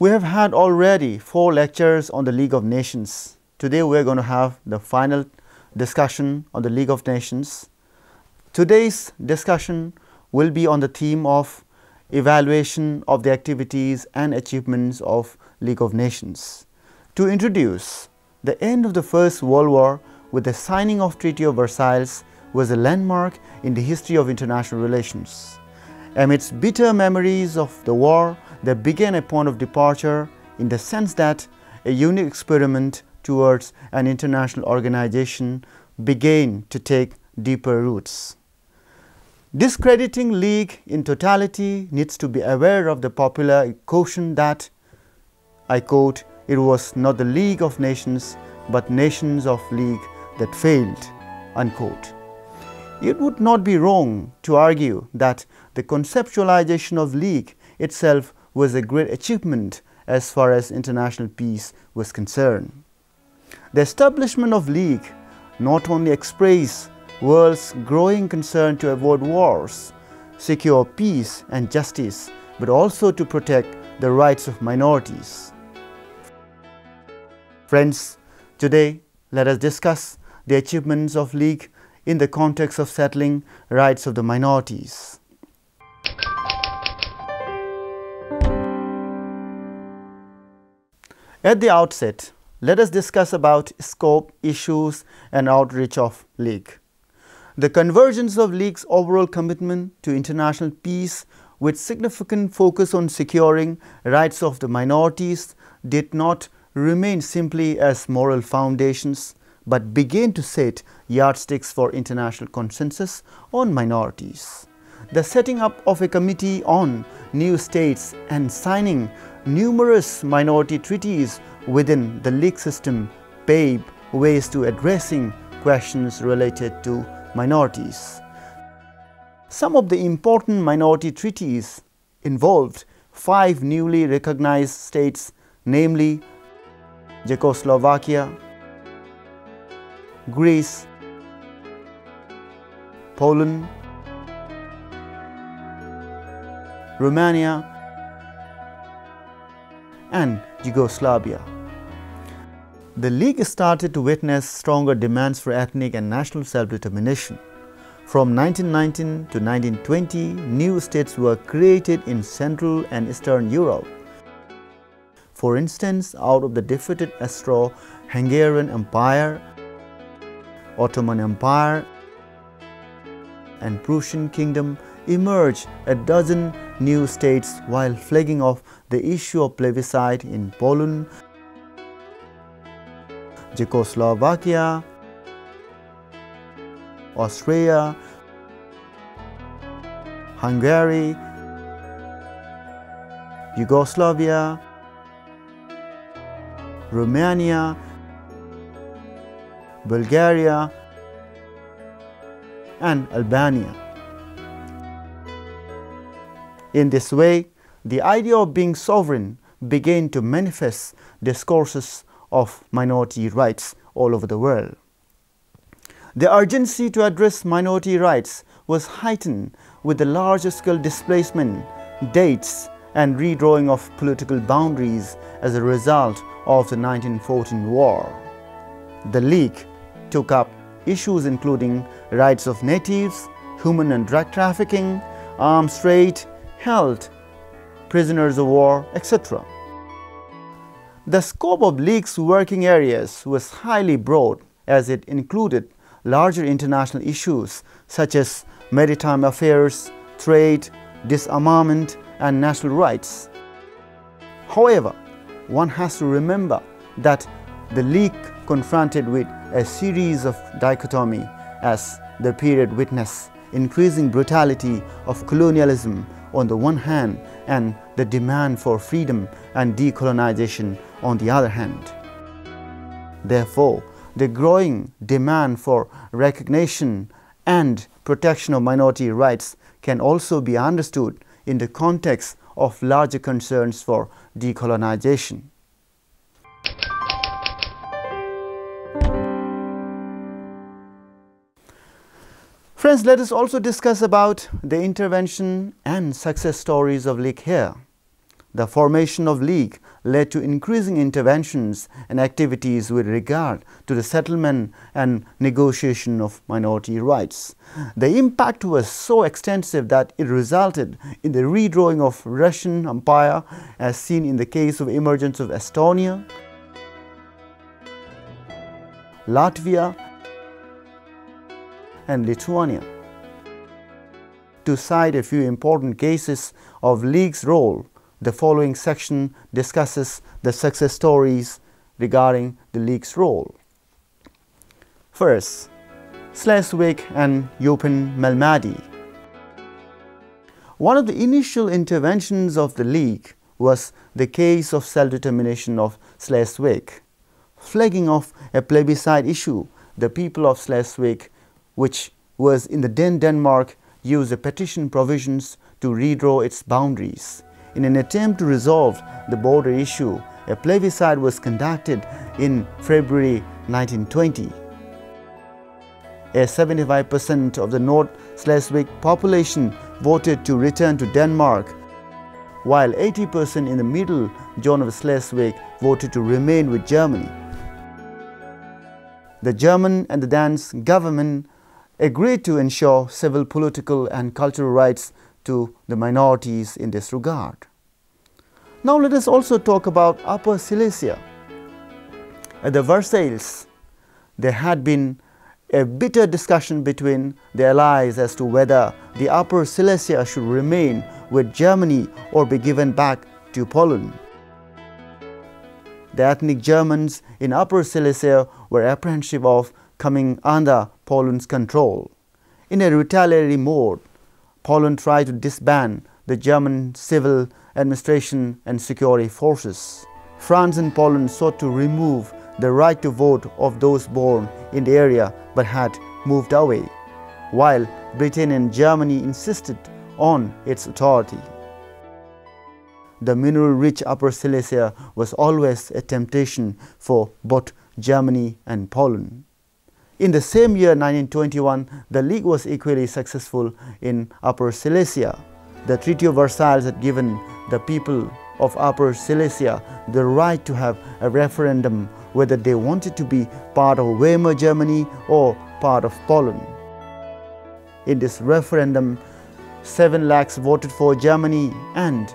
We have had already 4 lectures on the League of Nations. Today we are going to have the final discussion on the League of Nations. Today's discussion will be on the theme of evaluation of the activities and achievements of League of Nations. To introduce, the end of the First World War with the signing of Treaty of Versailles was a landmark in the history of international relations. Amidst bitter memories of the war, there began a point of departure in the sense that a unique experiment towards an international organization began to take deeper roots. Discrediting League in totality needs to be aware of the popular caution that, I quote, "It was not the League of Nations but nations of League that failed," unquote. It would not be wrong to argue that the conceptualization of League itself was a great achievement as far as international peace was concerned. The establishment of League not only expressed world's growing concern to avoid wars, secure peace and justice, but also to protect the rights of minorities. Friends, today let us discuss the achievements of League in the context of settling rights of the minorities. At the outset, let us discuss about scope, issues and outreach of League. The convergence of League's overall commitment to international peace with significant focus on securing rights of the minorities did not remain simply as moral foundations, but began to set yardsticks for international consensus on minorities. The setting up of a committee on new states and signing numerous minority treaties within the League system paved ways to addressing questions related to minorities. Some of the important minority treaties involved 5 newly recognized states, namely Czechoslovakia, Greece, Poland, Romania, and Yugoslavia. The League started to witness stronger demands for ethnic and national self-determination. From 1919 to 1920, new states were created in Central and Eastern Europe. For instance, out of the defeated Austro-Hungarian Empire, Ottoman Empire, and Prussian Kingdom emerged a dozen new states, while flagging off the issue of plebiscite in Poland, Czechoslovakia, Austria, Hungary, Yugoslavia, Romania, Bulgaria, and Albania. In this way, the idea of being sovereign began to manifest discourses of minority rights all over the world. The urgency to address minority rights was heightened with the large-scale displacement, dates, and redrawing of political boundaries as a result of the 1914 war. The League took up issues including rights of natives, human and drug trafficking, arms trade, health, prisoners of war, etc. The scope of League's working areas was highly broad, as it included larger international issues such as maritime affairs, trade, disarmament, and national rights. However, one has to remember that the League confronted with a series of dichotomy as the period witnessed increasing brutality of colonialism on the one hand and the demand for freedom and decolonization on the other hand. Therefore, the growing demand for recognition and protection of minority rights can also be understood in the context of larger concerns for decolonization. Friends, let us also discuss about the intervention and success stories of League here. The formation of League led to increasing interventions and activities with regard to the settlement and negotiation of minority rights. The impact was so extensive that it resulted in the redrawing of Russian Empire, as seen in the case of emergence of Estonia, Latvia, and Lithuania. To cite a few important cases of League's role, the following section discusses the success stories regarding the League's role. First, Schleswig and U2M4 Re. One of the initial interventions of the League was the case of self-determination of Schleswig. Flagging off a plebiscite issue, the people of Schleswig, which was in the then Denmark, used the petition provisions to redraw its boundaries. In an attempt to resolve the border issue, a plebiscite was conducted in February 1920. 75% of the North Schleswig population voted to return to Denmark, while 80% in the middle zone of Schleswig voted to remain with Germany. The German and the Danish government agreed to ensure civil, political and cultural rights to the minorities in this regard. Now let us also talk about Upper Silesia. At the Versailles, there had been a bitter discussion between the allies as to whether the Upper Silesia should remain with Germany or be given back to Poland. The ethnic Germans in Upper Silesia were apprehensive of coming under Poland's control. In a retaliatory mode, Poland tried to disband the German civil administration and security forces. France and Poland sought to remove the right to vote of those born in the area but had moved away, while Britain and Germany insisted on its authority. The mineral-rich Upper Silesia was always a temptation for both Germany and Poland. In the same year, 1921, the League was equally successful in Upper Silesia. The Treaty of Versailles had given the people of Upper Silesia the right to have a referendum whether they wanted to be part of Weimar Germany or part of Poland. In this referendum, 7 lakhs voted for Germany and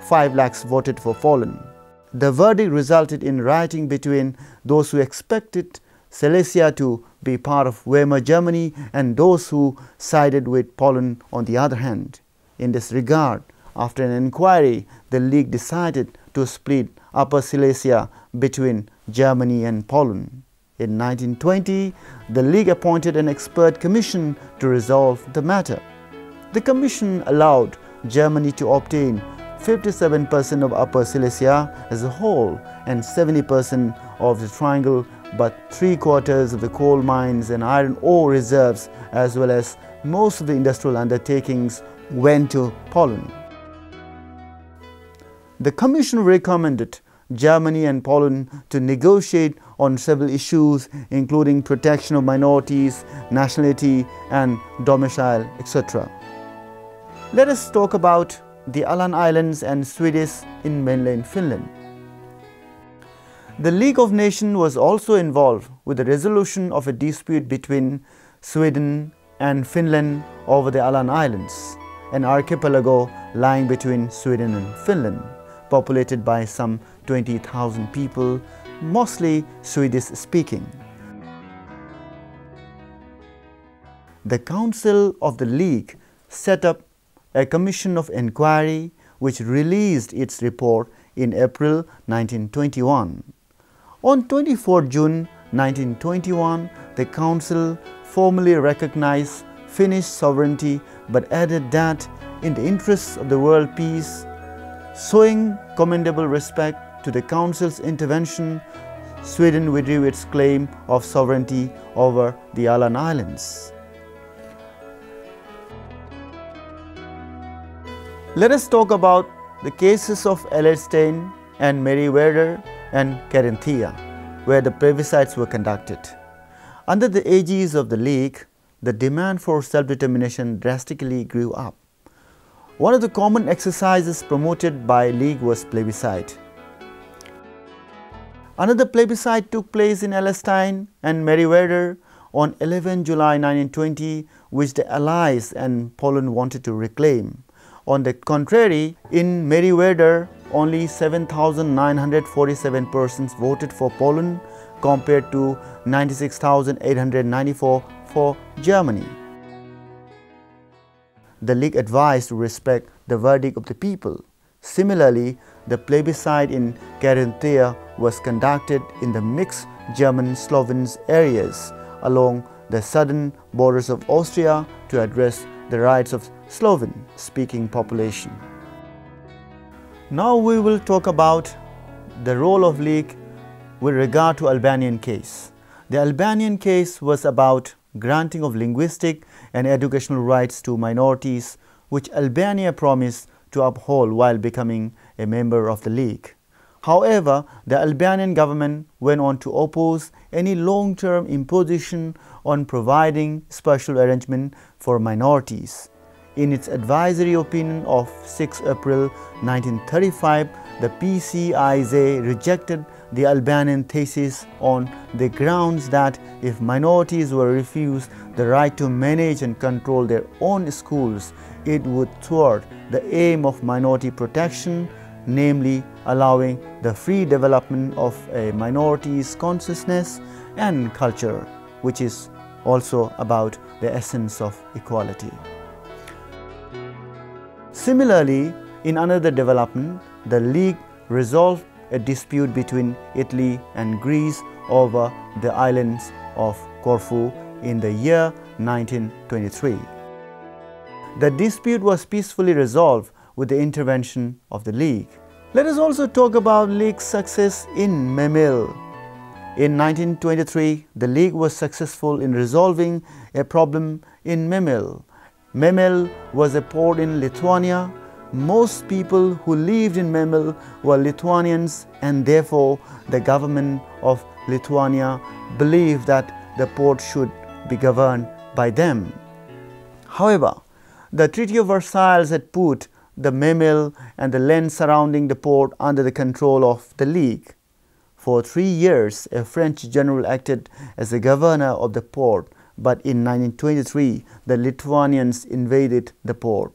5 lakhs voted for Poland. The verdict resulted in rioting between those who expected Silesia to be part of Weimar Germany and those who sided with Poland on the other hand. In this regard, after an inquiry, the League decided to split Upper Silesia between Germany and Poland. In 1920, the League appointed an expert commission to resolve the matter. The commission allowed Germany to obtain 57% of Upper Silesia as a whole and 70% of the triangle, but 3/4 of the coal mines and iron ore reserves as well as most of the industrial undertakings went to Poland. The Commission recommended Germany and Poland to negotiate on several issues including protection of minorities, nationality and domicile, etc. Let us talk about the Aland Islands and Swedish in mainland Finland. The League of Nations was also involved with the resolution of a dispute between Sweden and Finland over the Aland Islands, an archipelago lying between Sweden and Finland, populated by some 20,000 people, mostly Swedish-speaking. The Council of the League set up a commission of inquiry which released its report in April 1921. On 24 June 1921, the Council formally recognized Finnish sovereignty but added that in the interests of the world peace, showing commendable respect to the Council's intervention, Sweden withdrew its claim of sovereignty over the Aland Islands. Let us talk about the cases of Elliston and Merryweather and Carinthia, where the plebiscites were conducted. Under the aegis of the League, the demand for self-determination drastically grew up. One of the common exercises promoted by League was plebiscite. Another plebiscite took place in Elliston and Merryweather on 11 July 1920, which the Allies and Poland wanted to reclaim. On the contrary, in Merryweather, only 7,947 persons voted for Poland compared to 96,894 for Germany. The League advised to respect the verdict of the people. Similarly, the plebiscite in Carinthia was conducted in the mixed German-Slovene areas along the southern borders of Austria to address the rights of Slovene-speaking population. Now we will talk about the role of League with regard to Albanian case. The Albanian case was about granting of linguistic and educational rights to minorities, which Albania promised to uphold while becoming a member of the League. However, the Albanian government went on to oppose any long-term imposition on providing special arrangement for minorities. In its advisory opinion of 6 April 1935, the PCIJ rejected the Albanian thesis on the grounds that if minorities were refused the right to manage and control their own schools, it would thwart the aim of minority protection, namely allowing the free development of a minority's consciousness and culture, which is also about the essence of equality. Similarly, in another development, the League resolved a dispute between Italy and Greece over the islands of Corfu in the year 1923. The dispute was peacefully resolved with the intervention of the League. Let us also talk about League's success in Memel. In 1923, the League was successful in resolving a problem in Memel. Memel was a port in Lithuania. Most people who lived in Memel were Lithuanians, and therefore the government of Lithuania believed that the port should be governed by them. However, the Treaty of Versailles had put the Memel and the land surrounding the port under the control of the League. For 3 years, a French general acted as the governor of the port, but in 1923, the Lithuanians invaded the port.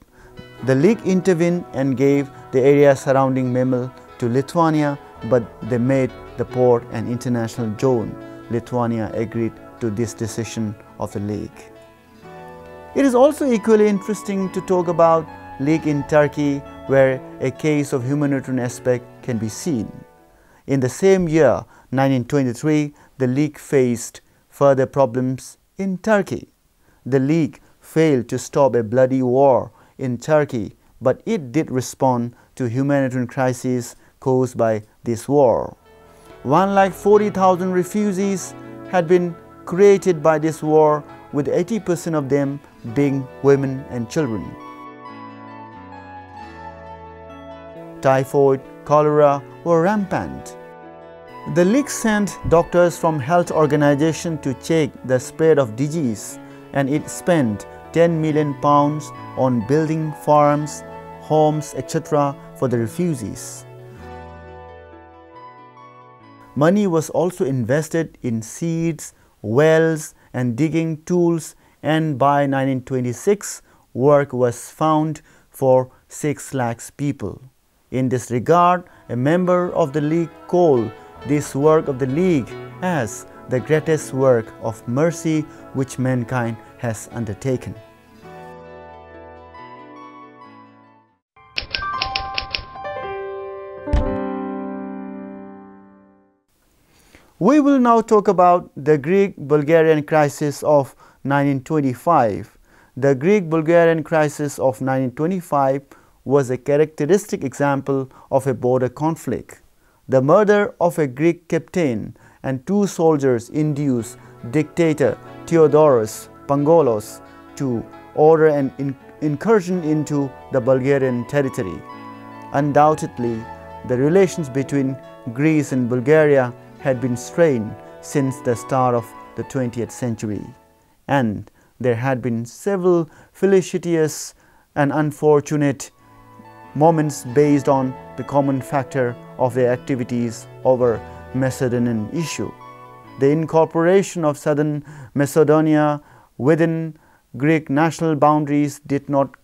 The League intervened and gave the area surrounding Memel to Lithuania, but they made the port an international zone. Lithuania agreed to this decision of the League. It is also equally interesting to talk about League in Turkey, where a case of humanitarian aspect can be seen. In the same year, 1923, the League faced further problems in Turkey. The League failed to stop a bloody war in Turkey, but it did respond to humanitarian crises caused by this war. 140,000 refugees had been created by this war, with 80% of them being women and children. Typhoid, cholera were rampant. The League sent doctors from health organizations to check the spread of disease, and it spent £10 million on building farms, homes, etc. for the refugees. Money was also invested in seeds, wells, and digging tools, and by 1926, work was found for 6 lakhs people. In this regard, a member of the League called this work of the League as the greatest work of mercy which mankind has undertaken. We will now talk about the Greek-Bulgarian crisis of 1925. The Greek-Bulgarian crisis of 1925 was a characteristic example of a border conflict. The murder of a Greek captain and 2 soldiers induced dictator Theodoros Pangalos to order an incursion into the Bulgarian territory. Undoubtedly, the relations between Greece and Bulgaria had been strained since the start of the 20th century, and there had been several felicitous and unfortunate moments based on the common factor of their activities over Macedonian issue. The incorporation of southern Macedonia within Greek national boundaries did not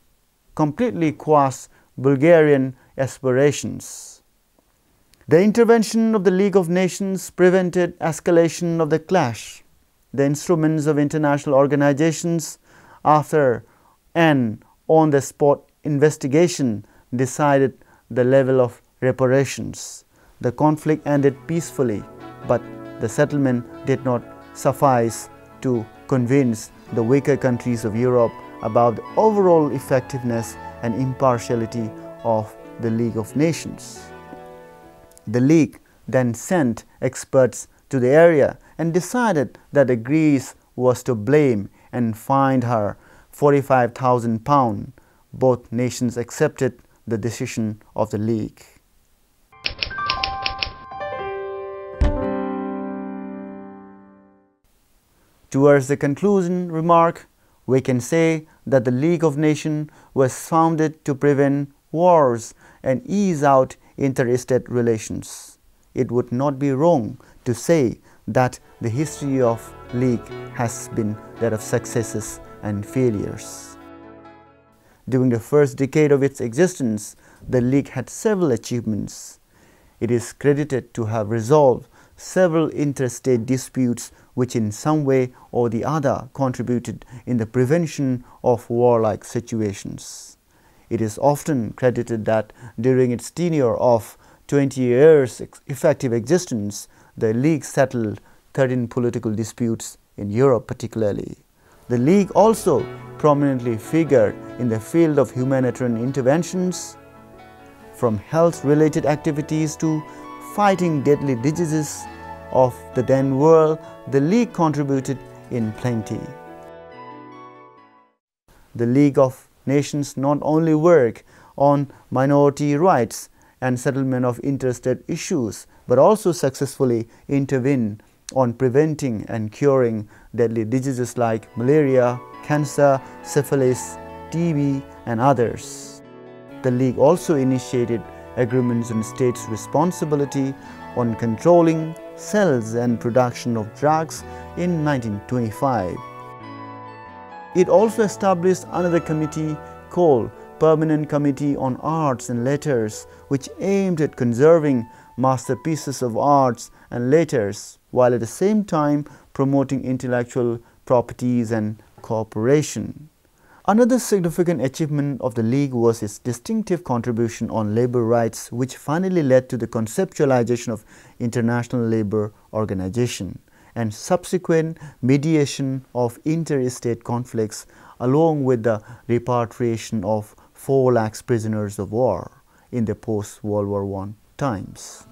completely quash Bulgarian aspirations. The intervention of the League of Nations prevented escalation of the clash. The instruments of international organizations, after an on-the-spot investigation, decided the level of reparations. The conflict ended peacefully, but the settlement did not suffice to convince the weaker countries of Europe about the overall effectiveness and impartiality of the League of Nations. The League then sent experts to the area and decided that Greece was to blame and fined her £45,000. Both nations accepted the decision of the League. Towards the conclusion remark, we can say that the League of Nations was founded to prevent wars and ease out interstate relations. It would not be wrong to say that the history of League has been that of successes and failures. During the first decade of its existence, the League had several achievements. It is credited to have resolved several interstate disputes which in some way or the other contributed in the prevention of warlike situations. It is often credited that during its tenure of 20 years effective existence, the League settled 13 political disputes in Europe particularly. The League also prominently figured in the field of humanitarian interventions, from health-related activities to fighting deadly diseases of the then world. The League contributed in plenty. The League of Nations not only work on minority rights and settlement of interstate issues, but also successfully intervene on preventing and curing deadly diseases like malaria, cancer, syphilis, TB, and others. The League also initiated agreements on states' responsibility on controlling sales and production of drugs in 1925. It also established another committee called Permanent Committee on Arts and Letters, which aimed at conserving masterpieces of arts and letters, while at the same time promoting intellectual properties and cooperation. Another significant achievement of the League was its distinctive contribution on labor rights, which finally led to the conceptualization of International Labour Organization and subsequent mediation of interstate conflicts, along with the repatriation of 4 lakh prisoners of war in the post-World War I times.